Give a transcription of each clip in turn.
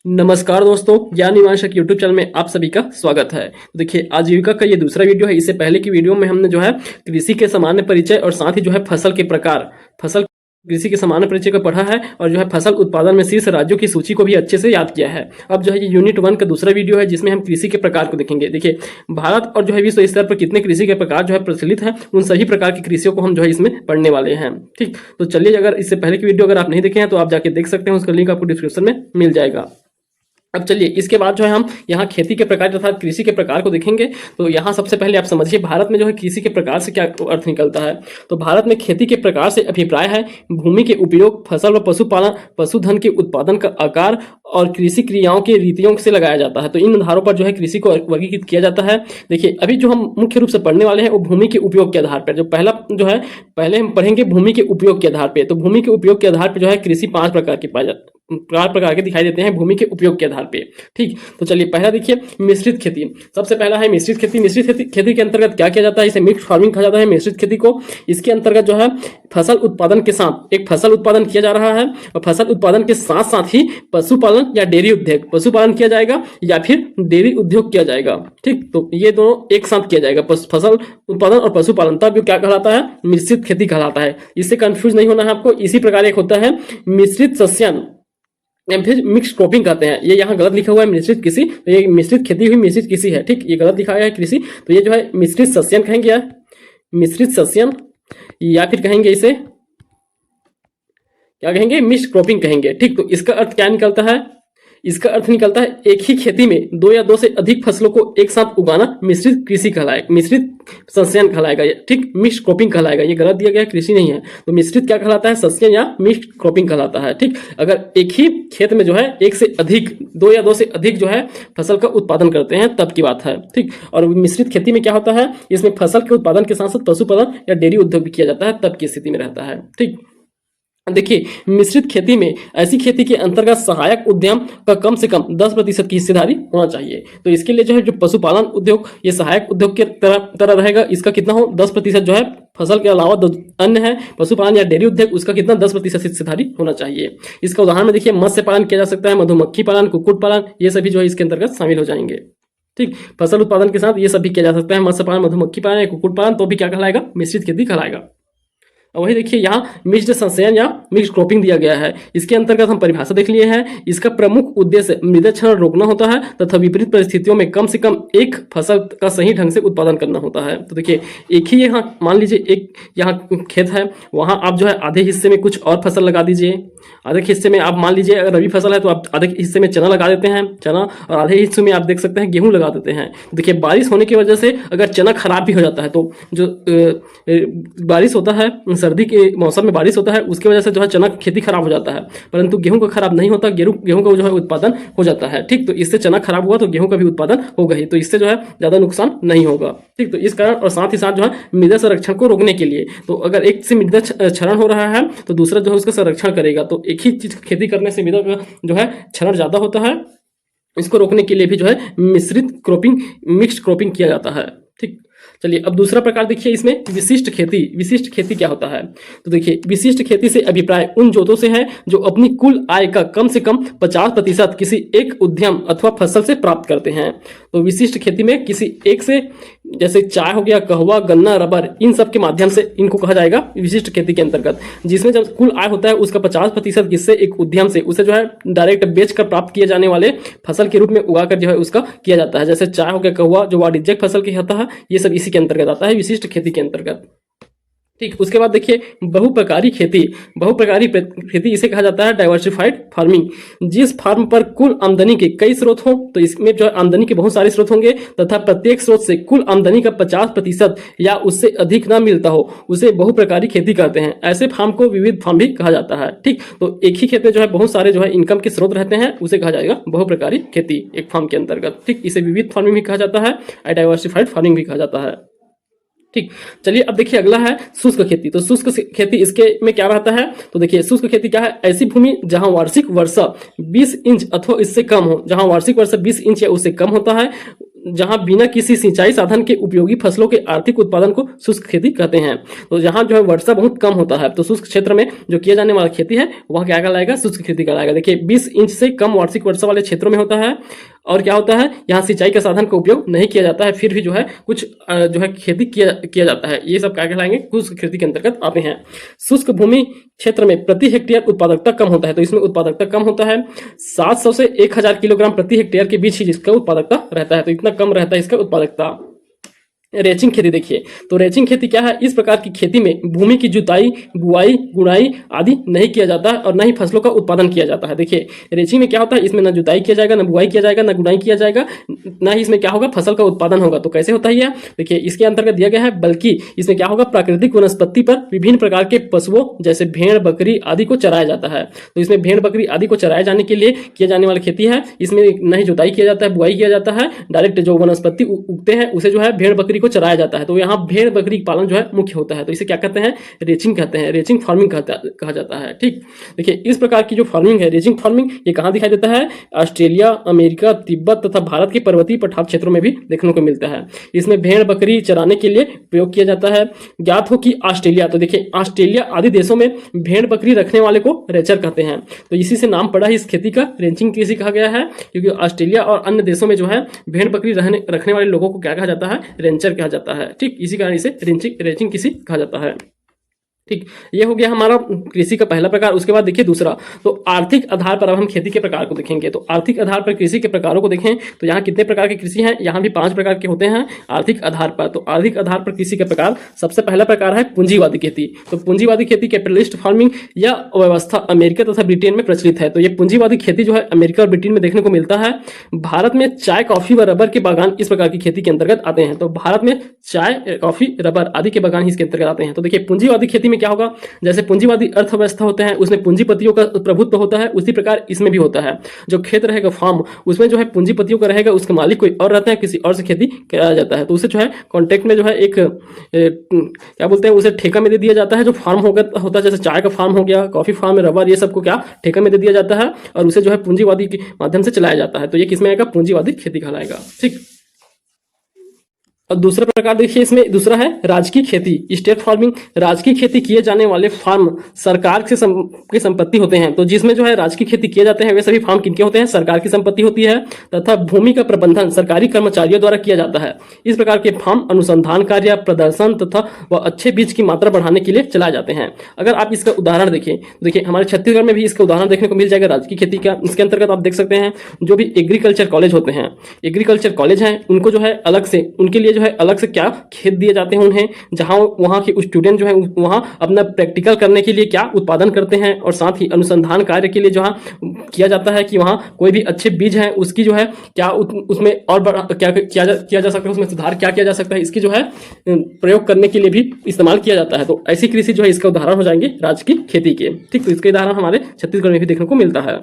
नमस्कार दोस्तों, ज्ञान निवांशक यूट्यूब चैनल में आप सभी का स्वागत है। तो देखिए, आजीविका का ये दूसरा वीडियो है। इससे पहले की वीडियो में हमने जो है कृषि के सामान्य परिचय और साथ ही जो है फसल के प्रकार, फसल कृषि के सामान्य परिचय को पढ़ा है और जो है फसल उत्पादन में शीर्ष राज्यों की सूची को भी अच्छे से याद किया है। अब जो है ये यूनिट 1 का दूसरा वीडियो है जिसमें हम कृषि के प्रकार को देखेंगे। देखिए, भारत और जो है विश्व स्तर पर कितने कृषि के प्रकार जो है प्रचलित हैं, उन सभी प्रकार की कृषियों को हम जो है इसमें पढ़ने वाले हैं। ठीक, तो चलिए, अगर इससे पहले की वीडियो अगर आप नहीं देखे हैं तो आप जाके देख सकते हैं, उसका लिंक आपको डिस्क्रिप्शन में मिल जाएगा। अब चलिए, इसके बाद जो है हम यहाँ खेती के प्रकार तथा कृषि के प्रकार को देखेंगे। तो यहाँ सबसे पहले आप समझिए भारत में जो है कृषि के प्रकार से क्या अर्थ निकलता है। तो भारत में खेती के प्रकार से अभिप्राय है भूमि के उपयोग, फसल व पशुपालन, पशुधन के उत्पादन का आकार और कृषि क्रियाओं के रीतियों से लगाया जाता है। तो इन आधारों पर जो है कृषि को वर्गीकृत किया जाता है। देखिए, अभी जो हम मुख्य रूप से पढ़ने वाले हैं वो भूमि के उपयोग के आधार पर। जो पहला जो है, पहले हम पढ़ेंगे भूमि के उपयोग के आधार पर। तो भूमि के उपयोग के आधार पर जो है कृषि 5 प्रकार की पाई जाती, 4 प्रकार के दिखाई देते हैं भूमि के उपयोग के आधार पे। ठीक, तो चलिए पहला देखिए मिश्रित खेती। सबसे पहला है मिश्रित खेती। मिश्रित खेती के अंतर्गत क्या किया जाता है, इसे मिक्स फार्मिंग कहा जाता है मिश्रित खेती को। इसके अंतर्गत जो है फसल उत्पादन के साथ एक फसल उत्पादन किया जा रहा है और फसल उत्पादन के साथ साथ ही पशुपालन या डेयरी उद्योग, पशुपालन किया जाएगा या फिर डेयरी उद्योग किया जाएगा। ठीक, तो ये दोनों एक साथ किया जाएगा, फसल उत्पादन और पशुपालन। तब ये क्या कहलाता है, मिश्रित खेती कहलाता है। इससे कंफ्यूज नहीं होना है आपको। इसी प्रकार एक होता है मिश्रित सस्यन या फिर मिक्स क्रॉपिंग कहते हैं। ये यहाँ गलत लिखा हुआ है मिश्रित कृषि, तो ये मिश्रित खेती हुई मिश्रित कृषि है। ठीक, ये गलत लिखा गया है कृषि, तो ये जो है मिश्रित सस्यन कहेंगे या मिश्रित सस्यन, या फिर कहेंगे इसे क्या कहेंगे, मिक्स क्रॉपिंग कहेंगे। ठीक, तो इसका अर्थ क्या निकलता है, इसका अर्थ निकलता है एक ही खेती में 2 या 2 से अधिक फसलों को एक साथ उगाना मिश्रित कृषि कहलाएगा, मिश्रित सस्यन कहलाएगा। ठीक, मिक्स क्रॉपिंग कहलाएगा। ये गलत दिया गया है, कृषि नहीं है। तो मिश्रित क्या कहलाता है, सस्यन या मिक्स क्रॉपिंग कहलाता है। ठीक, अगर एक ही खेत में जो है 1 से अधिक, 2 या 2 से अधिक जो है फसल का उत्पादन करते हैं तब की बात है। ठीक, और मिश्रित खेती में क्या होता है, इसमें फसल के उत्पादन के साथ साथ पशुपालन या डेयरी उद्योग भी किया जाता है, तब की स्थिति में रहता है। ठीक, देखिए, मिश्रित खेती में ऐसी खेती के अंतर्गत सहायक उद्यम का कम से कम 10% की हिस्सेदारी होना चाहिए। तो इसके लिए जो है जो पशुपालन उद्योग ये सहायक उद्योग के तरह रहेगा। इसका कितना हो, 10% जो है फसल के अलावा अन्य है पशुपालन या डेयरी उद्योग, उसका कितना 10% हिस्सेदारी होना चाहिए। इसका उदाहरण में देखिए मत्स्य पालन किया जा सकता है, मधुमक्खी पालन, कुक्कुट पालन, ये सभी जो है इसके अंतर्गत शामिल हो जाएंगे। ठीक, फसल उत्पादन के साथ ये सभी किया जा सकता है, मत्स्य पालन, मधुमक्खी पालन या कुक्कुट पालन, तो भी क्या कहलाएगा, मिश्रित खेती कहलाएगा। वही देखिए, यहाँ मिक्स्ड सस्यन या मिक्स्ड क्रॉपिंग दिया गया है। इसके अंतर्गत हम परिभाषा देख लिए हैं। इसका प्रमुख उद्देश्य मृदा क्षरण रोकना होता है तथा विपरीत परिस्थितियों में कम से कम एक फसल का सही ढंग से उत्पादन करना होता है। तो देखिए, एक ही यहाँ मान लीजिए एक यहाँ खेत है, वहाँ आप जो है आधे हिस्से में कुछ और फसल लगा दीजिए, आधे हिस्से में आप मान लीजिए अगर रबी फसल है तो आप आधे हिस्से में चना लगा देते हैं, चना, और आधे हिस्से में आप देख सकते हैं गेहूं लगा देते हैं। देखिए, बारिश होने की वजह से अगर चना खराब भी हो जाता है तो जो बारिश होता है, सर्दी के मौसम में बारिश होता है, उसकी वजह से जो है चना खेती खराब हो जाता है, परंतु गेहूं का खराब नहीं होता, गेहूं का जो है उत्पादन हो जाता है। ठीक, तो इससे चना खराब हुआ तो गेहूं का भी उत्पादन होगा ही, तो इससे जो है ज्यादा नुकसान नहीं होगा। ठीक, तो इस कारण और साथ ही साथ जो है मृदा संरक्षण को रोकने के लिए, तो अगर एक से मृदा क्षरण हो रहा है तो दूसरा जो है उसका संरक्षण करेगा। तो एक ही चीज खेती करने से मृदा का जो है क्षरण ज्यादा होता है, इसको रोकने के लिए भी जो है मिश्रित क्रॉपिंग, मिक्स्ड क्रॉपिंग किया जाता है। ठीक, चलिए अब दूसरा प्रकार देखिए, इसमें विशिष्ट खेती। विशिष्ट खेती क्या होता है, तो देखिए विशिष्ट खेती से अभिप्राय उन जोतों से है जो अपनी कुल आय का कम से कम 50% किसी एक उद्यम अथवा फसल से प्राप्त करते हैं। तो विशिष्ट खेती में किसी एक से, जैसे चाय हो गया, कहवा, गन्ना, रबर, इन सब के माध्यम से इनको कहा जाएगा विशिष्ट खेती के अंतर्गत, जिसमें जब कुल आय होता है उसका 50% किससे, एक उद्यम से, उसे जो है डायरेक्ट बेच कर प्राप्त किए जाने वाले फसल के रूप में उगाकर जो है उसका किया जाता है। जैसे चाय हो गया, कहवा जो वाणिज्यिक फसल की होता है, ये सब इसी के अंतर्गत आता है, विशिष्ट खेती के अंतर्गत। ठीक, उसके बाद देखिए बहुप्रकारी खेती। बहुप्रकारी खेती इसे कहा जाता है डाइवर्सिफाइड फार्मिंग। जिस फार्म पर कुल आमदनी के कई स्रोत हों, तो इसमें जो है आमदनी के बहुत सारे स्रोत होंगे तथा प्रत्येक स्रोत से कुल आमदनी का 50% या उससे अधिक ना मिलता हो, उसे बहुप्रकारी खेती कहते हैं। ऐसे फार्म को विविध फार्म भी कहा जाता है। ठीक, तो एक ही खेत में जो है बहुत सारे जो है इनकम के स्रोत रहते हैं, उसे कहा जाएगा बहुप्रकारी खेती एक फार्म के अंतर्गत। ठीक, इसे विविध फार्मिंग भी कहा जाता है, डाइवर्सिफाइड फार्मिंग भी कहा जाता है। ठीक, चलिए अब देखिए अगला है शुष्क खेती। तो शुष्क खेती इसके में क्या रहता है, तो देखिए शुष्क खेती क्या है, ऐसी भूमि जहां वार्षिक वर्षा 20 इंच अथवा इससे कम हो, जहां वार्षिक वर्षा 20 इंच या उससे कम होता है, जहां बिना किसी सिंचाई साधन के उपयोगी फसलों के आर्थिक उत्पादन को शुष्क खेती कहते हैं। तो जहां जो है वर्षा बहुत कम होता है तो शुष्क क्षेत्र में जो किया जाने वाला खेती है वह क्या कहलाएगा, शुष्क खेती कहलाएगा। देखिए 20 इंच से कम वार्षिक वर्षा वाले क्षेत्रों में होता है। और क्या होता है, यहाँ सिंचाई के साधन का उपयोग नहीं किया जाता है, फिर भी जो है कुछ जो है खेती किया जाता है। ये सब क्या कहलाएंगे, शुष्क खेती के अंतर्गत आते हैं। शुष्क भूमि क्षेत्र में प्रति हेक्टेयर उत्पादकता कम होता है, तो इसमें उत्पादकता कम होता है। 700 से 1000 किलोग्राम प्रति हेक्टेयर के बीच ही जिसका उत्पादकता रहता है, तो इतना कम रहता है इसका उत्पादकता। रेचिंग खेती देखिए, तो रेचिंग खेती क्या है, इस प्रकार की खेती में भूमि की जुताई, बुआई, गुड़ाई आदि नहीं किया जाता है और न ही फसलों का उत्पादन किया जाता है। देखिए रेचिंग में क्या होता है, इसमें ना जुताई किया जाएगा, ना बुआई किया जाएगा, ना गुड़ाई किया जाएगा, ना ही इसमें क्या होगा फसल का उत्पादन होगा। तो कैसे होता है यह, देखिए इसके अंतर्गत दिया गया है, बल्कि इसमें क्या होगा, प्राकृतिक वनस्पति पर विभिन्न प्रकार के पशुओं जैसे भेड़, बकरी आदि को चराया जाता है। तो इसमें भेड़, बकरी आदि को चराए जाने के लिए किया जाने वाली खेती है। इसमें न ही जुताई किया जाता है, बुआई किया जाता है, डायरेक्ट जो वनस्पति उगते हैं उसे जो है भेड़ बकरी को चराया जाता है। तो यहाँ भेड़ बकरी पालन जो है मुख्य होता है, तो इसे क्या कहते हैं, रेचिंग कहते हैं, रेचिंग फार्मिंग कहा जाता है। ठीक, देखिए इस प्रकार की जो फार्मिंग है, रेचिंग फार्मिंग, ये कहाँ दिखाई देता है, ऑस्ट्रेलिया, अमेरिका, तिब्बत तथा भारत के पर्वतीय पठार क्षेत्रों में भी देखने को मिलता है। इसमें भेड़ बकरी चराने के लिए प्रयोग किया जाता है। ज्ञात हो कि ऑस्ट्रेलिया, तो देखिए ऑस्ट्रेलिया आदि देशों में भेड़ बकरी रखने वाले को रेचर कहते हैं, तो इसी से नाम पड़ा है इस खेती का, रेंचिंग कृषि कहा गया है, क्योंकि ऑस्ट्रेलिया और अन्य देशों में जो है भेड़ बकरी रखने वाले लोगों को क्या कहा जाता है, रेंचर कहा जाता है। ठीक, इसी कारण इसे रेंचिंग कृषि कहा जाता है। ठीक, ये हो गया हमारा कृषि का पहला प्रकार। उसके बाद देखिए दूसरा, तो आर्थिक आधार पर अब हम खेती के प्रकार को देखेंगे। तो आर्थिक आधार पर कृषि के प्रकारों को देखें तो यहाँ कितने प्रकार की कृषि हैं, यहाँ भी 5 प्रकार के होते हैं आर्थिक आधार पर। तो आर्थिक आधार पर कृषि के प्रकार, सबसे पहला प्रकार है पूंजीवादी खेती। तो पूंजीवादी खेती कैपिटलिस्ट फार्मिंग या व्यवस्था अमेरिका तथा ब्रिटेन में प्रचलित है। तो ये पूंजीवादी खेती जो है अमेरिका और ब्रिटेन में देखने को मिलता है। भारत में चाय, कॉफी व रबर के बागान इस प्रकार की खेती के अंतर्गत आते हैं। तो भारत में चाय, कॉफी, रबर आदि के बागान इसके अंतर्गत आते हैं। तो देखिए पूंजीवादी खेती में क्या होगा, जैसे पूंजीवादी अर्थव्यवस्था होता है उसमें पूंजीपतियों का प्रभुत्व होता है, उसी प्रकार इसमें भी होता है। जो खेत रहेगा फार्म, उसमें जो है पूंजीपतियों का रहेगा, उसके मालिक कोई और रहता है, किसी और से खेती कराया जाता है। तो उसे जो है कॉन्ट्रैक्ट में जो है एक क्या बोलते हैं, उसे ठेका में दे दिया जाता है। जो फार्म होता है, जैसे चाय का फार्म हो गया, कॉफी फार्म, रबर, ये सबको क्या ठेका में दे दिया जाता है और उसे जो है पूंजीवादी के माध्यम से चलाया जाता है। तो ये किसमें आएगा, पूंजीवादी खेती कहलाएगा। ठीक, और दूसरा प्रकार देखिए, इसमें दूसरा है राजकीय खेती, स्टेट फार्मिंग। राजकीय खेती किए जाने वाले फार्म सरकार की संपत्ति होते हैं। तो जिसमें जो है राजकीय खेती किए जाते हैं वे सभी फार्म किनके होते हैं, सरकार की संपत्ति होती है, तथा भूमि का प्रबंधन सरकारी कर्मचारियों द्वारा किया जाता है। इस प्रकार के फार्म अनुसंधान कार्य, प्रदर्शन तथा वह अच्छे बीज की मात्रा बढ़ाने के लिए चलाए जाते हैं। अगर आप इसका उदाहरण देखें, देखिए हमारे छत्तीसगढ़ में भी इसका उदाहरण देखने को मिल जाएगा राजकीय खेती का। इसके अंतर्गत आप देख सकते हैं जो भी एग्रीकल्चर कॉलेज होते हैं, एग्रीकल्चर कॉलेज हैं, उनको जो है अलग से, उनके लिए जो है अलग से क्या खेत दिए जाते हैं उन्हें, जहां वहां के स्टूडेंट जो है वहां अपना प्रैक्टिकल करने के लिए क्या उत्पादन करते हैं, और साथ ही अनुसंधान कार्य के लिए जहां किया जाता है कि वहां कोई भी अच्छे बीज है उसकी जो है क्या उसमें और क्या किया जा सकता है, उसमें सुधार क्या किया जा सकता है, इसकी जो है प्रयोग करने के लिए भी इस्तेमाल किया जाता है। तो ऐसी कृषि जो है इसका उदाहरण हो जाएंगे राजकीय खेती के। ठीक, तो इसके उदाहरण हमारे छत्तीसगढ़ में भी देखने को मिलता है।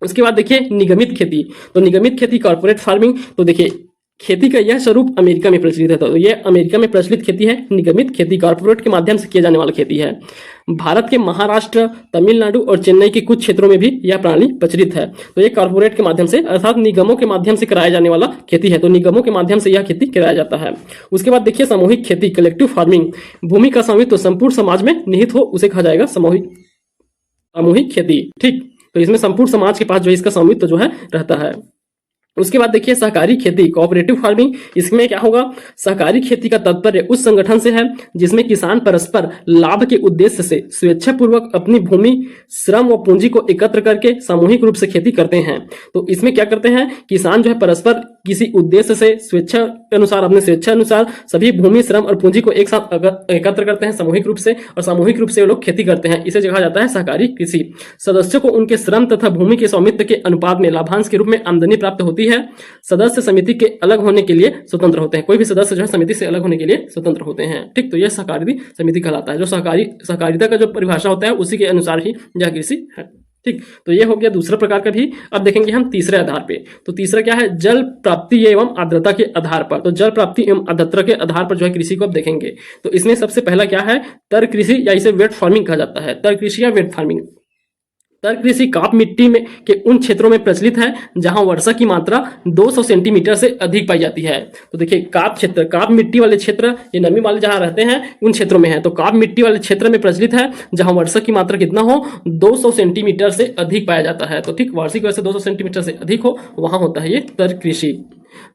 उसके बाद देखिए निगमित खेती। तो निगमित खेती, कॉर्पोरेट फार्मिंग। तो देखिए खेती का यह स्वरूप अमेरिका में प्रचलित है। तो यह अमेरिका में प्रचलित खेती है निगमित खेती, कॉर्पोरेट के माध्यम से किया जाने वाला खेती है। भारत के महाराष्ट्र, तमिलनाडु और चेन्नई के कुछ क्षेत्रों में भी यह प्रणाली प्रचलित है। तो ये कॉर्पोरेट के माध्यम से अर्थात निगमों के माध्यम से कराया जाने वाला खेती है। तो निगमों के माध्यम से यह खेती कराया जाता है। उसके बाद देखिए सामूहिक खेती, कलेक्टिव फार्मिंग। भूमि का स्वामित्व संपूर्ण समाज में निहित हो उसे कहा जाएगा सामूहिक खेती। ठीक, तो इसमें संपूर्ण समाज के पास जो इसका स्वामित्व जो है रहता है। उसके बाद देखिए सहकारी खेती, कोऑपरेटिव फार्मिंग। इसमें क्या होगा, सहकारी खेती का तात्पर्य उस संगठन से है जिसमें किसान परस्पर लाभ के उद्देश्य से स्वेच्छापूर्वक अपनी भूमि, श्रम व पूंजी को एकत्र करके सामूहिक रूप से खेती करते हैं। तो इसमें क्या करते हैं, किसान जो है परस्पर किसी उद्देश्य से स्वेच्छा अनुसार, अपने स्वेच्छा अनुसार सभी भूमि, श्रम और पूंजी को एक साथ एकत्र करते हैं सामूहिक रूप से, और सामूहिक रूप से वो लोग खेती करते हैं। इसे कहा जाता है सहकारी कृषि। सदस्यों को उनके श्रम तथा भूमि के स्वामित्व के अनुपात में लाभांश के रूप में आमदनी प्राप्त होती है। सदस्य समिति के अलग होने के लिए स्वतंत्र होते हैं। कोई भी सदस्य जो है समिति से अलग होने के लिए स्वतंत्र होते हैं। ठीक, तो यह सहकारी समिति कहलाता है। जो सहकारिता का जो परिभाषा होता है उसी के अनुसार ही यह कृषि है। ठीक, तो ये हो गया दूसरा प्रकार का भी। अब देखेंगे हम तीसरे आधार पे। तो तीसरा क्या है, जल प्राप्ति एवं आर्द्रता के आधार पर। तो जल प्राप्ति एवं आर्द्रता के आधार पर जो है कृषि को अब देखेंगे। तो इसमें सबसे पहला क्या है, तर कृषि, या इसे वेट फार्मिंग कहा जाता है। तर कृषि या वेट फार्मिंग। तर्क कृषि काप मिट्टी में के उन क्षेत्रों में प्रचलित है जहां वर्षा की मात्रा 200 सेंटीमीटर से अधिक पाई जाती है। तो देखिए काप क्षेत्र, काप मिट्टी वाले क्षेत्र, ये नमी वाले जहां रहते हैं उन क्षेत्रों में है। तो काप मिट्टी वाले क्षेत्र में प्रचलित है जहां वर्षा की मात्रा कितना हो, 200 सेंटीमीटर से अधिक पाया जाता है। तो ठीक वार्षिक वर्षा 200 सेंटीमीटर से अधिक हो, वहां होता है ये तर्क कृषि।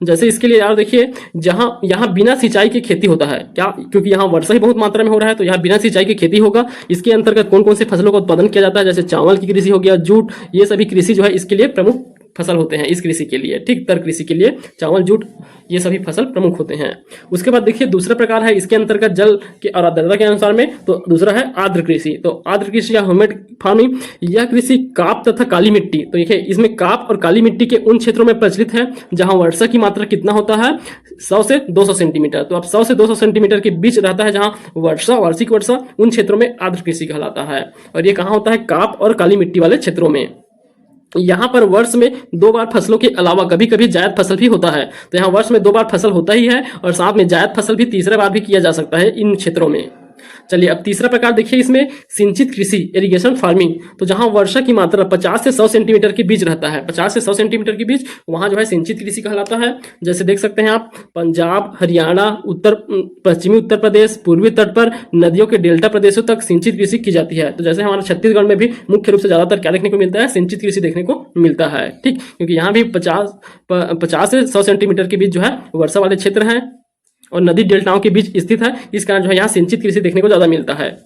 जैसे इसके लिए यार देखिए, जहां यहाँ बिना सिंचाई की खेती होता है, क्या क्योंकि यहाँ वर्षा ही बहुत मात्रा में हो रहा है, तो यहाँ बिना सिंचाई की खेती होगा। इसके अंतर्गत कौन कौन से फसलों का उत्पादन किया जाता है, जैसे चावल की कृषि हो गया, जूट, ये सभी कृषि जो है इसके लिए प्रमुख फसल होते हैं। इस कृषि के लिए, ठीक, तर्क कृषि के लिए चावल, जूट, ये सभी फसल प्रमुख होते हैं। उसके बाद देखिए दूसरा प्रकार है इसके अंतर्गत जल के और आर्द्रता के अनुसार में, तो दूसरा है आर्द्र कृषि। तो आर्द्र कृषि या ह्यूमिड फार्मिंग, यह कृषि काप तथा काली मिट्टी, तो देखिए इसमें काप और काली मिट्टी के उन क्षेत्रों में प्रचलित है जहां वर्षा की मात्रा कितना होता है, 100 से 200 सेंटीमीटर। तो अब 100 से 200 सेंटीमीटर के बीच रहता है जहां वर्षा, वार्षिक वर्षा, उन क्षेत्रों में आर्द्र कृषि कहलाता है। और ये कहाँ होता है, काप और काली मिट्टी वाले क्षेत्रों में। यहाँ पर वर्ष में 2 बार फसलों के अलावा कभी कभी जायद फसल भी होता है। तो यहाँ वर्ष में 2 बार फसल होता ही है और साथ में जायद फसल भी तीसरा बार भी किया जा सकता है इन क्षेत्रों में। चलिए अब तीसरा प्रकार देखिए, इसमें सिंचित कृषि, इरिगेशन फार्मिंग। तो जहां वर्षा की मात्रा 50 से 100 सेंटीमीटर के बीच रहता है, 50 से 100 सेंटीमीटर के बीच, वहां जो है सिंचित कृषि कहलाता है। जैसे देख सकते हैं आप, पंजाब, हरियाणा, पश्चिमी उत्तर प्रदेश, पूर्वी तट पर नदियों के डेल्टा प्रदेशों तक सिंचित कृषि की जाती है। तो जैसे हमारे छत्तीसगढ़ में भी मुख्य रूप से ज्यादातर क्या देखने को मिलता है, सिंचित कृषि देखने को मिलता है। ठीक, क्योंकि यहाँ भी 50 से 100 सेंटीमीटर के बीच जो है वर्षा वाले क्षेत्र हैं और नदी डेल्टाओं के बीच स्थित है, इस कारण जो है यहाँ सिंचित कृषि देखने को ज्यादा मिलता है।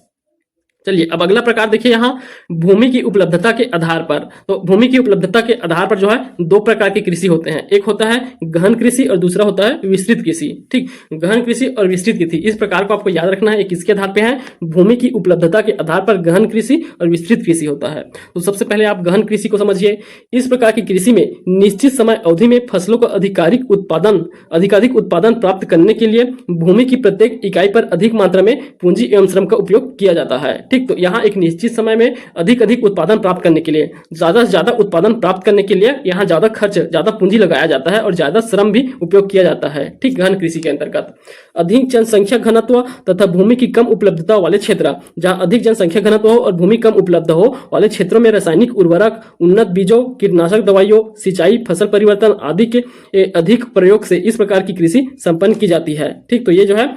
चलिए अब अगला प्रकार देखिए, यहाँ भूमि की उपलब्धता के आधार पर। तो भूमि की उपलब्धता के आधार पर जो है 2 प्रकार के कृषि होते हैं, एक होता है गहन कृषि और दूसरा होता है विस्तृत कृषि। ठीक, गहन कृषि और विस्तृत कृषि, इस प्रकार को आपको याद रखना है। एक किसके आधार पे है, भूमि की उपलब्धता के आधार पर गहन कृषि और विस्तृत कृषि होता है। तो सबसे पहले आप गहन कृषि को समझिए। इस प्रकार की कृषि में निश्चित समय अवधि में फसलों का अधिकाधिक उत्पादन प्राप्त करने के लिए भूमि की प्रत्येक इकाई पर अधिक मात्रा में पूंजी एवं श्रम का उपयोग किया जाता है। ठीक, तो यहाँ एक निश्चित समय में अधिक उत्पादन प्राप्त करने के लिए, ज्यादा से ज्यादा उत्पादन प्राप्त करने के लिए यहाँ ज्यादा खर्च, ज्यादा पूंजी लगाया जाता है और ज्यादा श्रम भी उपयोग किया जाता है। ठीक, गहन कृषि के अंतर्गत अधिक जनसंख्या घनत्व तथा भूमि की कम उपलब्धता वाले क्षेत्र, जहाँ अधिक जनसंख्या घनत्व हो और भूमि कम उपलब्ध हो वाले क्षेत्रों में रासायनिक उर्वरक, उन्नत बीजों, कीटनाशक दवाइयों, सिंचाई, फसल परिवर्तन आदि के अधिक प्रयोग से इस प्रकार की कृषि संपन्न की जाती है। ठीक, तो ये जो है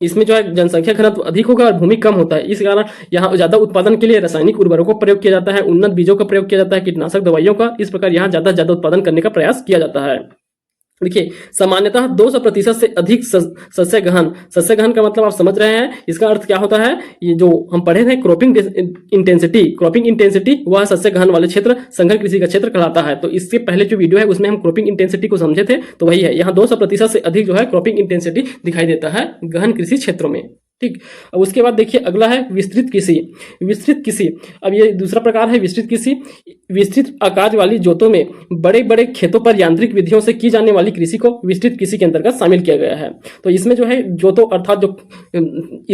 इसमें जो है जनसंख्या घनत्व अधिक होगा और भूमि कम होता है, इस कारण यहाँ ज्यादा उत्पादन के लिए रासायनिक उर्वरकों का प्रयोग किया जाता है, उन्नत बीजों का प्रयोग किया जाता है, कीटनाशक दवाइयों का। इस प्रकार यहाँ ज्यादा उत्पादन करने का प्रयास किया जाता है। देखिए सामान्यतः 200% से अधिक सस्य गहन का मतलब आप समझ रहे हैं, इसका अर्थ क्या होता है, ये जो हम पढ़े थे क्रॉपिंग इंटेंसिटी, वह सस्य गहन वाले क्षेत्र संकर कृषि का क्षेत्र कहलाता है। तो इससे पहले जो वीडियो है उसमें हम क्रॉपिंग इंटेंसिटी को समझे थे, तो वही है, यहाँ 200% से अधिक जो है क्रॉपिंग इंटेंसिटी दिखाई देता है गहन कृषि क्षेत्रों में। ठीक, अब उसके बाद देखिए अगला है विस्तृत कृषि। अब ये दूसरा प्रकार है विस्तृत कृषि। विस्तृत आकार वाली जोतों में बड़े बड़े खेतों पर यांत्रिक विधियों से की जाने वाली कृषि को विस्तृत कृषि के अंतर्गत शामिल किया गया है। तो इसमें जो है जोतों अर्थात जो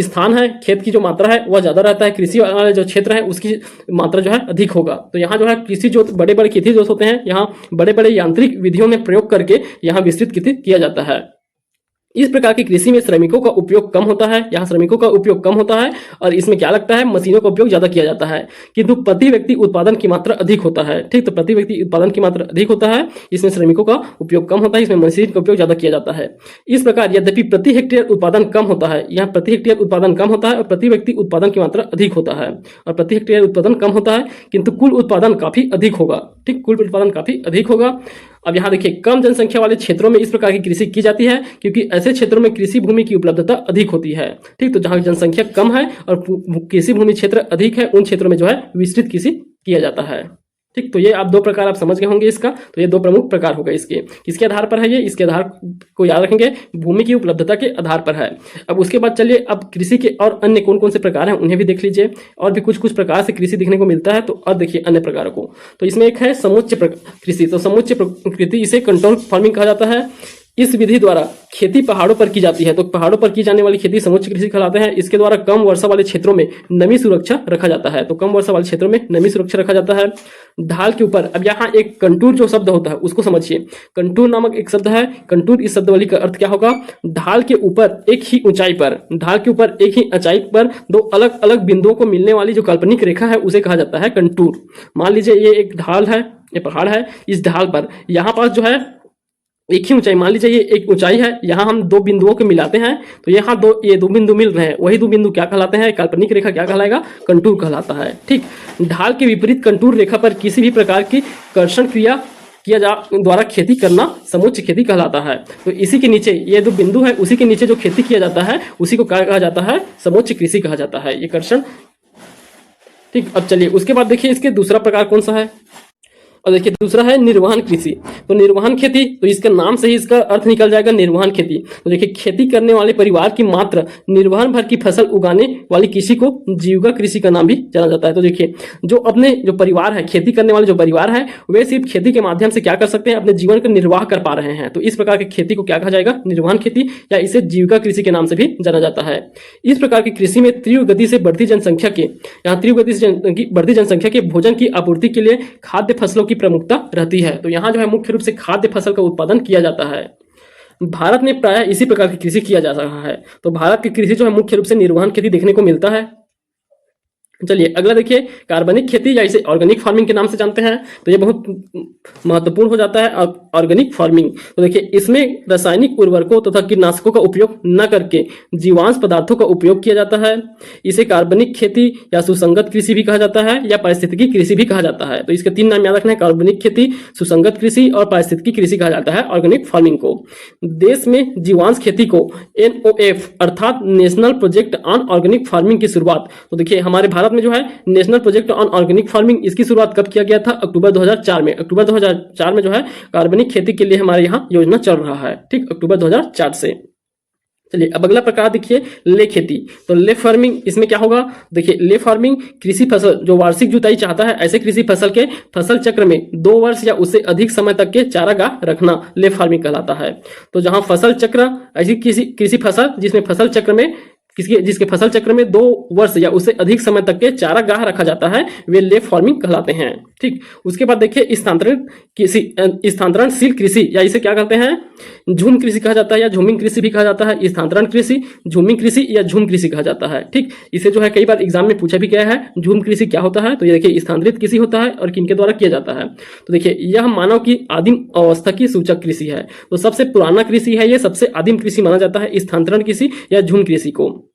स्थान है, खेत की जो मात्रा है वह ज्यादा रहता है, कृषि वाला जो क्षेत्र है उसकी मात्रा जो है अधिक होगा। तो यहाँ जो है कृषि जोत, बड़े बड़े खेती जोत होते हैं, यहाँ बड़े बड़े यांत्रिक विधियों में प्रयोग करके यहाँ विस्तृत कृषि किया जाता है। इस प्रकार की कृषि में श्रमिकों का उपयोग कम होता है, यहाँ श्रमिकों का उपयोग कम होता है और इसमें क्या लगता है, मशीनों का उपयोग ज्यादा किया जाता है, किंतु प्रति व्यक्ति उत्पादन की मात्रा अधिक होता है। ठीक, तो प्रति व्यक्ति उत्पादन की मात्रा अधिक होता है, इसमें श्रमिकों का उपयोग कम होता है, इसमें मशीन का उपयोग ज्यादा किया जाता है। इस प्रकार यद्यपि प्रति हेक्टेयर उत्पादन कम होता है, यहाँ प्रति हेक्टेयर उत्पादन कम होता है और प्रति व्यक्ति उत्पादन की मात्रा अधिक होता है, और प्रति हेक्टेयर उत्पादन कम होता है किंतु कुल उत्पादन काफी अधिक होगा। ठीक, कुल उत्पादन काफी अधिक होगा। अब यहाँ देखिए कम जनसंख्या वाले क्षेत्रों में इस प्रकार की कृषि की जाती है क्योंकि ऐसे क्षेत्रों में कृषि भूमि की उपलब्धता अधिक होती है। ठीक, तो जहाँ जनसंख्या कम है और कृषि भूमि क्षेत्र अधिक है, उन क्षेत्रों में जो है विस्तृत कृषि किया जाता है। ठीक, तो ये आप 2 प्रकार आप समझ गए होंगे इसका। तो ये 2 प्रमुख प्रकार हो गए इसके। किसके आधार पर है ये, इसके आधार को याद रखेंगे, भूमि की उपलब्धता के आधार पर है। अब उसके बाद चलिए अब कृषि के और अन्य कौन कौन से प्रकार हैं उन्हें भी देख लीजिए। और भी कुछ प्रकार से कृषि दिखने को मिलता है, तो और देखिए अन्य प्रकारों को। तो इसमें एक है समुच्चय कृषि। तो समुच्चय कृषि, इसे कंट्रोल फार्मिंग कहा जाता है। इस विधि द्वारा खेती पहाड़ों पर की जाती है। तो पहाड़ों पर की जाने वाली खेती समुच्च कृषि कहलाते हैं। इसके द्वारा कम वर्षा वाले क्षेत्रों में नमी सुरक्षा रखा जाता है। तो कम वर्षा वाले क्षेत्रों में नमी सुरक्षा रखा जाता है। ढाल के ऊपर, अब यहाँ एक कंटूर जो शब्द होता है उसको समझिए। कंटूर नामक एक शब्द है। कंटूर इस शब्दावली का अर्थ क्या होगा? ढाल के ऊपर एक ही ऊंचाई पर, ढाल के ऊपर एक ही ऊंचाई पर दो अलग अलग बिंदुओं को मिलने वाली जो काल्पनिक रेखा है उसे कहा जाता है कंटूर। मान लीजिए ये एक ढाल है, ये पहाड़ है, इस ढाल पर यहाँ पास जो है एक ही ऊंचाई, मान लीजिए ये एक ऊंचाई है, यहाँ हम दो बिंदुओं को मिलाते हैं तो यहाँ ये दो बिंदु मिल रहे हैं, वही दो बिंदु क्या कहलाते हैं? काल्पनिक रेखा क्या कहलाएगा? कंटूर कहलाता है। ठीक, ढाल के विपरीत कंटूर रेखा पर किसी भी प्रकार की कर्षण क्रिया द्वारा खेती करना समुच्च खेती कहलाता है। तो इसी के नीचे ये दो बिंदु है, उसी के नीचे जो खेती किया जाता है उसी को क्या कहा जाता है? समुच्च कृषि कहा जाता है, ये कर्षण। ठीक, अब चलिए उसके बाद देखिए इसके दूसरा प्रकार कौन सा है, और देखिए दूसरा है निर्वहन कृषि। तो निर्वहन खेती, तो इसका नाम से ही इसका अर्थ निकल जाएगा निर्वहन खेती। तो देखिए खेती करने वाले परिवार की मात्र निर्वहन भर की फसल उगाने वाली कृषि को जीविका कृषि का नाम भी जाना जाता है। तो देखिए जो अपने जो परिवार है, खेती करने वाले जो परिवार है, वे सिर्फ खेती के माध्यम से क्या कर सकते हैं? अपने जीवन का निर्वाह कर पा रहे हैं। तो इस प्रकार की खेती को क्या कहा जाएगा? निर्वहन खेती, या इसे जीविका कृषि के नाम से भी जाना जाता है। इस प्रकार की कृषि में तीव्र गति से बढ़ती जनसंख्या के, यहाँ तीव्र गति से बढ़ती जनसंख्या के भोजन की आपूर्ति के लिए खाद्य फसलों की प्रमुखता रहती है। तो यहाँ जो है मुख्य रूप से खाद्य फसल का उत्पादन किया जाता है। भारत में प्रायः इसी प्रकार की कृषि किया जा रहा है। तो भारत की कृषि जो है मुख्य रूप से निर्वहन खेती देखने को मिलता है। चलिए अगला देखिए कार्बनिक खेती, या इसे ऑर्गेनिक फार्मिंग के नाम से जानते हैं। तो ये बहुत महत्वपूर्ण हो जाता है ऑर्गेनिक फार्मिंग। तो देखिए इसमें रासायनिक उर्वरकों तथा कीटनाशकों का उपयोग न करके जीवांश पदार्थों का उपयोग किया जाता है। इसे कार्बनिक खेती या सुसंगत कृषि भी कहा जाता है, या पारिस्थितिकी कृषि भी कहा जाता है। तो इसके तीन नाम याद रखना है, कार्बनिक खेती, सुसंगत कृषि और पारिस्थितिकी कृषि कहा जाता है ऑर्गेनिक फार्मिंग को। देश में जीवांश खेती को NOF अर्थात national project on organic farming की शुरुआत, तो देखिए हमारे भारत में जो है national project on organic farming, इसकी शुरुआत कब किया गया था? अक्टूबर 2004 में। अक्टूबर 2004 में जो है कार्बनिक खेती के लिए हमारे यहाँ योजना चल रहा है। ठीक, अक्टूबर 2004 से। चलिए अब अगला प्रकार देखिए ले खेती। तो ले फार्मिंग, इसमें क्या होगा? देखिए ले फार्मिंग कृषि फसल जो वार्षिक जुताई चाहता है, ऐसे कृषि फसल के फसल चक्र में 2 वर्ष या उससे अधिक समय तक के चारागाह रखना ले फार्मिंग कहलाता है। तो जहां फसल चक्र, ऐसी कृषि फसल जिसमें फसल चक्र में जिसके फसल चक्र में 2 वर्ष या उससे अधिक समय तक के चारागाह रखा जाता है, वे ले फार्मिंग कहलाते हैं। ठीक, उसके बाद देखिए स्थानांतरणशील कृषि, या इसे क्या कहते हैं? झूम कृषि कहा जाता है, या झूमिंग कृषि भी कहा जाता है। स्थानांतरण कृषि, झूमिंग कृषि या झूम कृषि कहा जाता है। ठीक, इसे जो है कई बार एग्जाम में पूछा भी गया है, झूम कृषि क्या होता है? तो ये देखिए स्थानांतरित कृषि होता है और किनके द्वारा किया जाता है? तो देखिए यह मानव की आदिम अवस्था की सूचक कृषि है। तो सबसे पुराना कृषि है, ये सबसे आदिम कृषि माना जाता है स्थानांतरण कृषि या झूम कृषि को।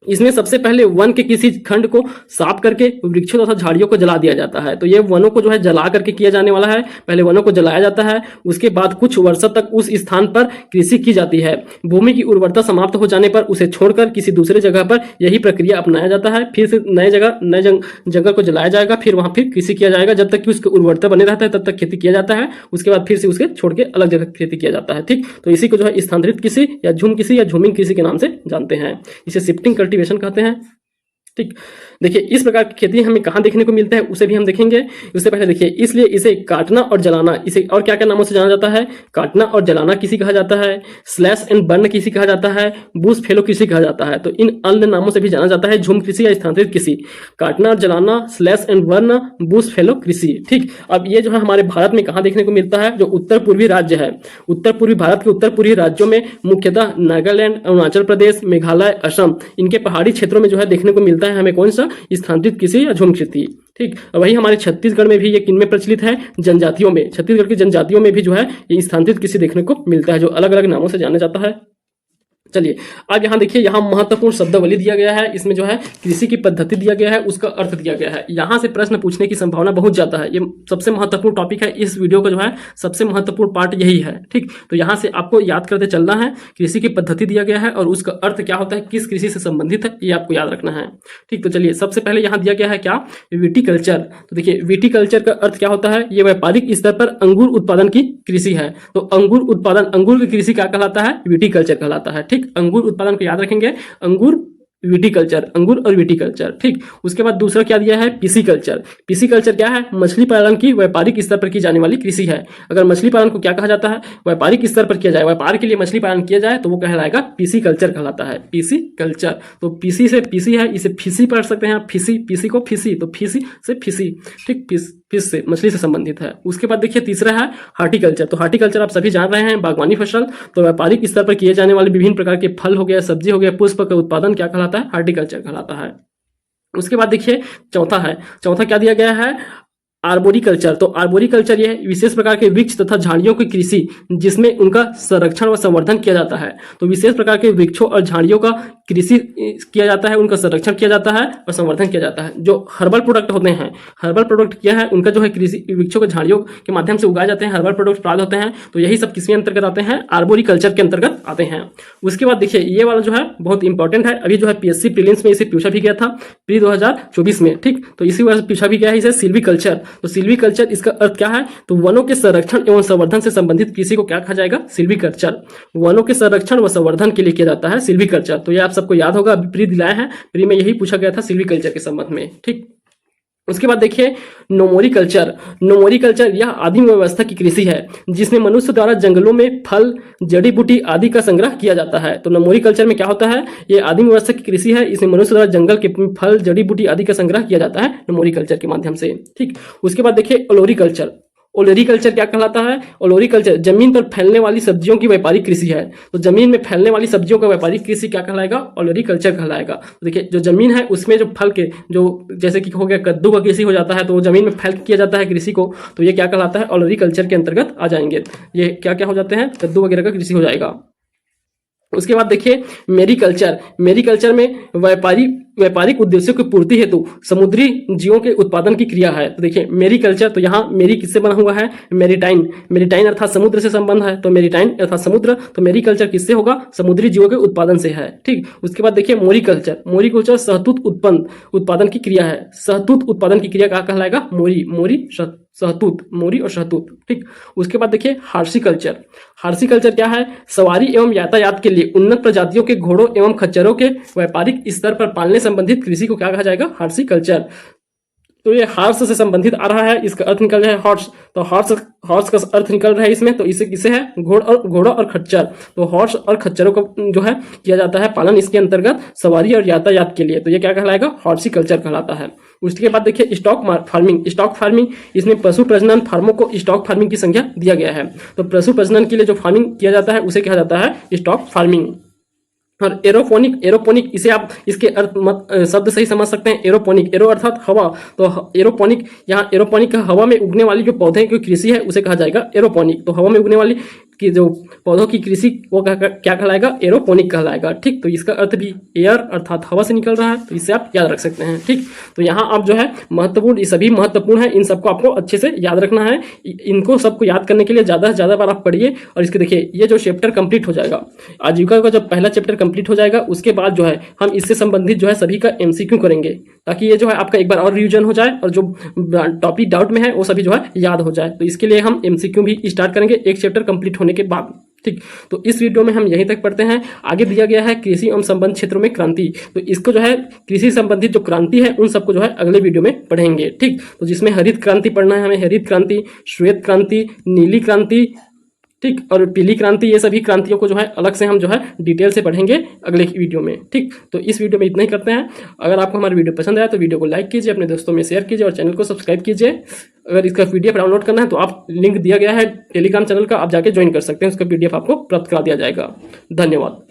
इसमें सबसे पहले वन के किसी खंड को साफ करके वृक्षों तथा झाड़ियों को जला दिया जाता है। तो ये वनों को जो है जला करके किया जाने वाला है। पहले वनों को जलाया जाता है, उसके बाद कुछ वर्षों तक उस स्थान पर कृषि की जाती है। भूमि की उर्वरता समाप्त हो जाने पर उसे छोड़कर किसी दूसरे जगह पर यही प्रक्रिया अपनाया जाता है। फिर से नए जगह को जलाया जाएगा, फिर वहां फिर कृषि किया जाएगा। जब तक कि उसकी उर्वरता बने रहता है तब तक खेती किया जाता है। उसके बाद फिर से उसके छोड़ के अलग जगह खेती किया जाता है। ठीक, तो इसी को जो है स्थानांतरित कृषि या झूम कृषि या झूमिंग कृषि के नाम से जानते हैं। इसे शिफ्टिंग कल्टीवेशन कहते हैं। ठीक, देखिए इस प्रकार की खेती हमें कहाँ देखने को मिलता है उसे भी हम देखेंगे। उससे पहले देखिए इसलिए इसे काटना और जलाना, इसे और क्या क्या नामों से जाना जाता है? काटना और जलाना कृषि कहा जाता है, स्लैश एंड बर्न कृषि कहा जाता है, बूस फेलो कृषि कहा जाता है। तो इन अन्य नामों से भी जाना जाता है झूम कृषि या स्थानांतरित कृषि। काटना और जलाना, slash and burn, bush fellow कृषि। ठीक, अब ये जो है हमारे भारत में कहाँ देखने को मिलता है? जो उत्तर पूर्वी राज्य है, उत्तर पूर्वी भारत के उत्तर पूर्वी राज्यों में मुख्यतः नागालैंड, अरुणाचल प्रदेश, मेघालय, असम, इनके पहाड़ी क्षेत्रों में जो है देखने को मिलता है हमें कौन सा? स्थानांतरित कृषि या झूम कृषि। ठीक, वही हमारे छत्तीसगढ़ में भी ये किनमें प्रचलित है? जनजातियों में। छत्तीसगढ़ की जनजातियों में भी जो है ये स्थानांतरित कृषि देखने को मिलता है, जो अलग अलग नामों से जाना जाता है। चलिए अब यहाँ देखिए, यहाँ महत्वपूर्ण शब्दावली दिया गया है। इसमें जो है कृषि की पद्धति दिया गया है, उसका अर्थ दिया गया है। यहाँ से प्रश्न पूछने की संभावना बहुत ज्यादा है। ये सबसे महत्वपूर्ण टॉपिक है, इस वीडियो का जो है सबसे महत्वपूर्ण पार्ट यही है। ठीक, तो यहाँ से आपको याद करते चलना है। कृषि की पद्धति दिया गया है और उसका अर्थ क्या होता है, किस कृषि से संबंधित है, ये आपको याद रखना है। ठीक, तो चलिए सबसे पहले यहाँ दिया गया है क्या? विटीकल्चर। तो देखिए विटीकल्चर का अर्थ क्या होता है? ये व्यापारिक स्तर पर अंगूर उत्पादन की कृषि है। तो अंगूर उत्पादन, अंगूर की कृषि क्या कहलाता है? विटीकल्चर कहलाता है। ठीक, अंगूर उत्पादन को याद रखेंगे। अंगूर विटिकल्चर, अंगूर और विटिकल्चर। ठीक, उसके बाद दूसरा क्या दिया है, पिसिकल्चर। पिसिकल्चर क्या है, मछली पालन की व्यापारिक स्तर पर की जाने वाली कृषि है। अगर मछली पालन को क्या कहा जाता है, व्यापारिक स्तर पर किया जाए, व्यापार के लिए मछली पालन किया जाए तो वो कहलाएगा पिसिकल्चर कहलाता है, पिसिकल्चर। तो पीसी से पीसी है, इसे फिशी पढ़ सकते हैं आप, फिशी, पीसी को फिशी, तो फिशी से फिशी। ठीक, फिश से, मछली से संबंधित है। उसके बाद देखिए तीसरा है हार्टिकल्चर। तो हार्टिकल्चर आप सभी जान रहे हैं, बागवानी फसल। तो व्यापारिक स्तर पर किए जाने वाले विभिन्न प्रकार के फल हो गए, सब्जी हो गया, पुष्प का उत्पादन क्या कहलाता है, हार्टिकल्चर कहलाता है। उसके बाद देखिए चौथा है, चौथा क्या दिया गया है, आर्बोरिकल्चर। तो आर्बोरिकल्चर यह विशेष प्रकार के वृक्ष तथा झाड़ियों की कृषि जिसमें उनका संरक्षण व संवर्धन किया जाता है। तो विशेष प्रकार के वृक्षों और झाड़ियों का कृषि किया जाता है, उनका संरक्षण किया जाता है और संवर्धन किया जाता है। जो हर्बल प्रोडक्ट होते हैं, हर्बल प्रोडक्ट क्या है, उनका जो है कृषि वृक्षों के झाड़ियों के माध्यम से उगाए जाते हैं, हर्बल प्रोडक्ट प्राप्त होते हैं। तो यही सब किसके अंतर्गत आते हैं, आर्बोरिकल्चर के अंतर्गत आते हैं। उसके बाद देखिए ये वाला जो है बहुत इंपॉर्टेंट है, अभी जो है पीएससी प्रीलिम्स में इसे पूछा भी गया था प्री 2024 में। ठीक, तो इसी वजह से पूछा भी गया है इसे, सिल्वीकल्चर। तो सिल्वीकल्चर इसका अर्थ क्या है, तो वनों के संरक्षण एवं संवर्धन से संबंधित कृषि को क्या कहा जाएगा, सिल्वीकल्चर। वनों के संरक्षण व संवर्धन के लिए किया जाता है सिल्वीकल्चर। तो ये आप सबको याद होगा, प्री दिलाया है, प्री में यही पूछा गया था सिल्वीकल्चर के संबंध में। ठीक, उसके बाद देखिए नोमोरिकल्चर। नोमोरिकल्चर यह आदिम व्यवस्था की कृषि है जिसमें मनुष्य द्वारा जंगलों में फल, जड़ी बूटी आदि का संग्रह किया जाता है। तो नोमोरिकल्चर में क्या होता है, ये आदिम व्यवस्था की कृषि है, इसमें मनुष्य द्वारा जंगल के फल, जड़ी बूटी आदि का संग्रह किया जाता है नोमोरिकल्चर के माध्यम से। ठीक, उसके बाद देखिए ओलोरिकल्चर। ओलोरिकल्चर क्या कहलाता है, ओलोरिकल्चर जमीन पर फैलने वाली सब्जियों की व्यापारिक कृषि है। तो जमीन में फैलने वाली सब्जियों का व्यापारिक कृषि क्या कहलाएगा, ओलोरिकल्चर कहलाएगा। तो देखिए जो जमीन है उसमें जो फल के, जो जैसे कि हो गया कद्दू का कृषि हो जाता है, तो वो जमीन में फैल किया जाता है कृषि को, तो ये क्या कहलाता है, ओलोरिकल्चर के अंतर्गत आ जाएंगे। ये क्या क्या हो जाते हैं, कद्दू वगैरह का कृषि हो जाएगा। उसके बाद देखिए मेरीकल्चर। मेरीकल्चर में व्यापारिक उद्देश्यों की पूर्ति हेतु समुद्री जीवों के उत्पादन की क्रिया है। तो देखिए मेरीकल्चर, तो यहाँ मेरी किससे बना हुआ है, मेरीटाइन। मेरीटाइन अर्थात समुद्र से संबंध है, तो मेरीटाइन अर्थात समुद्र। तो मेरीकल्चर किससे होगा, समुद्री जीवों के उत्पादन से है। ठीक, उसके बाद देखिए मोरीकल्चर। मोरीकल्चर सहतूत उत्पादन की क्रिया है। सहतूत उत्पादन की क्रिया क्या कहलाएगा, मोरी सहतूत, मोरी और सहतूत। ठीक, उसके बाद देखिए हार्सिकल्चर। हार्सिकल्चर क्या है, सवारी एवं यातायात के लिए उन्नत प्रजातियों के घोड़ों एवं खच्चरों के व्यापारिक स्तर पर पालने संबंधित कृषि को क्या कहा जाएगा, हार्सिकल्चर। तो ये हॉर्स से संबंधित आ रहा है, इसका अर्थ निकल रहा है हॉर्स। तो हॉर्स का अर्थ निकल रहा है इसमें, तो इसे किसे है, घोड़ा और खच्चर। तो हॉर्स और खच्चरों का जो है किया जाता है पालन इसके अंतर्गत सवारी और यातायात के लिए। तो ये क्या कहलाएगा, हॉर्सिकल्चर कहलाता है। उसके बाद देखिए स्टॉक फार्मिंग। स्टॉक फार्मिंग, इसमें पशु प्रजनन फार्मों को स्टॉक फार्मिंग की संख्या दिया गया है। तो पशु प्रजनन के लिए जो फार्मिंग किया जाता है उसे कहा जाता है स्टॉक फार्मिंग। और एरोपोनिक इसे आप इसके अर्थ शब्द सही समझ सकते हैं। एरोपोनिक, एरो अर्थात हवा, तो एरोपोनिक, यहाँ एरोपोनिक हवा में उगने वाली जो पौधे की कृषि है उसे कहा जाएगा एरोपोनिक। तो हवा में उगने वाली कि जो पौधों की कृषि वो क्या कहलाएगा, एरोपोनिक कहलाएगा। ठीक, तो इसका अर्थ भी एयर अर्थात हवा से निकल रहा है, तो इसे आप याद रख सकते हैं। ठीक, तो यहाँ आप जो है महत्वपूर्ण, ये सभी महत्वपूर्ण है, इन सबको आपको अच्छे से याद रखना है। इनको सबको याद करने के लिए ज्यादा से ज्यादा बार आप पढ़िए। और इसके देखिए ये जो चैप्टर कंप्लीट हो जाएगा, आजीविका का जब पहला चैप्टर कंप्लीट हो जाएगा उसके बाद जो है हम इससे संबंधित जो है सभी का एमसीक्यू करेंगे, ताकि ये जो है आपका एक बार और रिवीजन हो जाए और जो टॉपिक डाउट में है वो सभी जो है याद हो जाए। तो इसके लिए हम एमसीक्यू भी स्टार्ट करेंगे एक चैप्टर कंप्लीट होने के बाद। ठीक, तो इस वीडियो में हम यहीं तक पढ़ते हैं। आगे दिया गया है कृषि एवं संबंध क्षेत्रों में क्रांति। तो इसको जो है कृषि संबंधित जो क्रांति है उन सबको जो है अगले वीडियो में पढ़ेंगे। ठीक, तो जिसमें हरित क्रांति पढ़ना है हमें, हरित क्रांति, श्वेत क्रांति, नीली क्रांति, ठीक, और पीली क्रांति, ये सभी क्रांतियों को जो है अलग से हम जो है डिटेल से पढ़ेंगे अगले वीडियो में। ठीक, तो इस वीडियो में इतना ही करते हैं। अगर आपको हमारा वीडियो पसंद आया तो वीडियो को लाइक कीजिए, अपने दोस्तों में शेयर कीजिए और चैनल को सब्सक्राइब कीजिए। अगर इसका पीडीएफ डाउनलोड करना है तो आप लिंक दिया गया है टेलीग्राम चैनल का, आप जाके ज्वाइन कर सकते हैं, उसका पीडीएफ आपको प्राप्त करा दिया जाएगा। धन्यवाद।